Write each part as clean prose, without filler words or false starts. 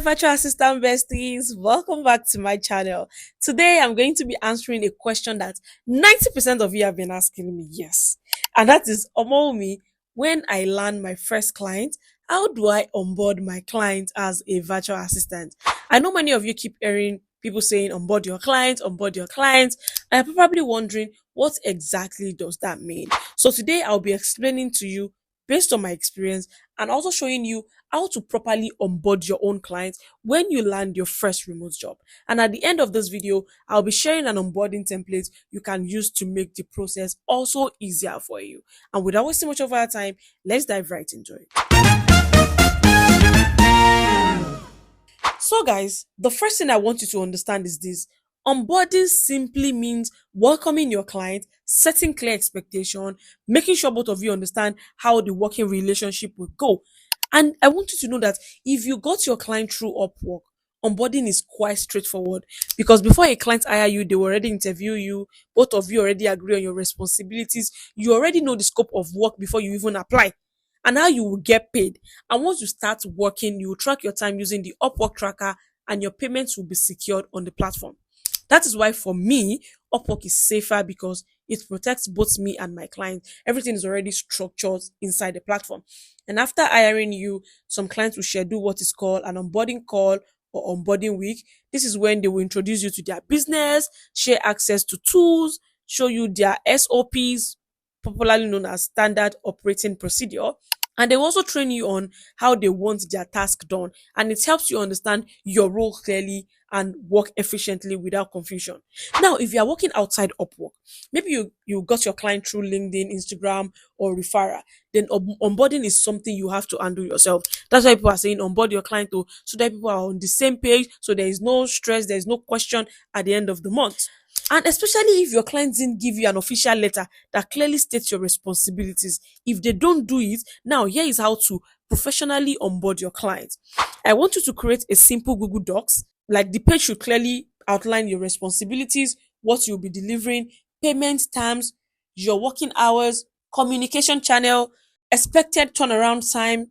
virtual assistant besties. Welcome back to my channel. Today, I'm going to be answering a question that 90% of you have been asking me. Yes. And that is, Omomi, when I land my first client, how do I onboard my client as a virtual assistant? I know many of you keep hearing people saying onboard your client, onboard your client. And you're probably wondering, what exactly does that mean? So today, I'll be explaining to you based on my experience and also showing you how to properly onboard your own clients when you land your first remote job. And at the end of this video, I'll be sharing an onboarding template you can use to make the process also easier for you. And without wasting much of our time, let's dive right into it. So, guys, the first thing I want you to understand is this. Onboarding simply means welcoming your client, setting clear expectation, making sure both of you understand how the working relationship will go. And I want you to know that if you got your client through Upwork, onboarding is quite straightforward because before a client hire you, they will already interview you. Both of you already agree on your responsibilities. You already know the scope of work before you even apply and how you will get paid. And once you start working, you will track your time using the Upwork tracker and your payments will be secured on the platform. That is why for me, Upwork is safer because it protects both me and my client. Everything is already structured inside the platform. And after hiring you, some clients will schedule what is called an onboarding call or onboarding week. This is when they will introduce you to their business, share access to tools, show you their SOPs, popularly known as standard operating procedure. And they will also train you on how they want their task done. And it helps you understand your role clearly and work efficiently without confusion. Now, if you are working outside Upwork, maybe you got your client through LinkedIn, Instagram, or referral, then onboarding is something you have to handle yourself. That's why people are saying onboard your client so that people are on the same page, so there is no stress, there is no question at the end of the month. And especially if your client didn't give you an official letter that clearly states your responsibilities. If they don't do it, now here is how to professionally onboard your client. I want you to create a simple Google Docs. Like the page should clearly outline your responsibilities, what you'll be delivering, payment terms, your working hours, communication channel, expected turnaround time.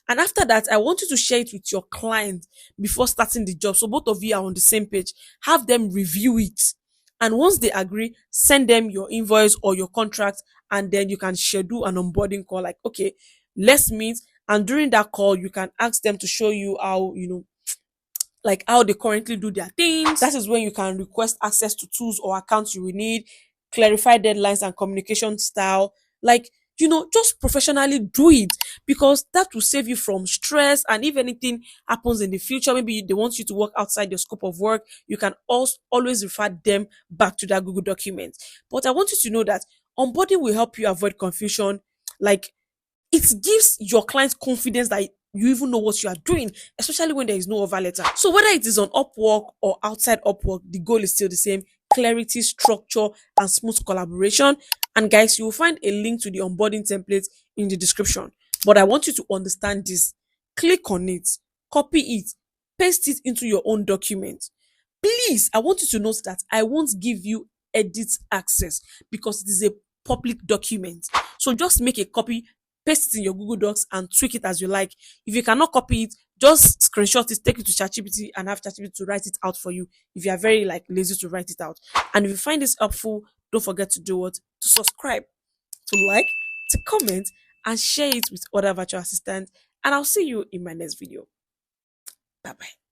And after that, I want you to share it with your client before starting the job. So both of you are on the same page. Have them review it. And once they agree, send them your invoice or your contract, and then you can schedule an onboarding call. Like, okay, let's meet. And during that call, you can ask them to show you how, like how they currently do their things. That is when you can request access to tools or accounts you will need, clarify deadlines and communication style. Like, just professionally do it because that will save you from stress. And if anything happens in the future, maybe they want you to work outside your scope of work, you can also always refer them back to that Google document. But I want you to know that onboarding will help you avoid confusion. Like, it gives your clients confidence that you even know what you are doing, especially when there is no over letter. So whether it is on Upwork or outside Upwork, the goal is still the same: clarity, structure, and smooth collaboration. And guys, you will find a link to the onboarding template in the description. But I want you to understand this. Click on it, copy it, paste it into your own document. Please, I want you to note that I won't give you edit access because it is a public document. So just make a copy, paste it in your Google Docs, and tweak it as you like. If you cannot copy it, just screenshot it, take it to ChatGPT, and have ChatGPT to write it out for you if you are very lazy to write it out. And if you find this helpful, don't forget to do what? To subscribe, to like, to comment, and share it with other virtual assistants. And I'll see you in my next video. Bye bye.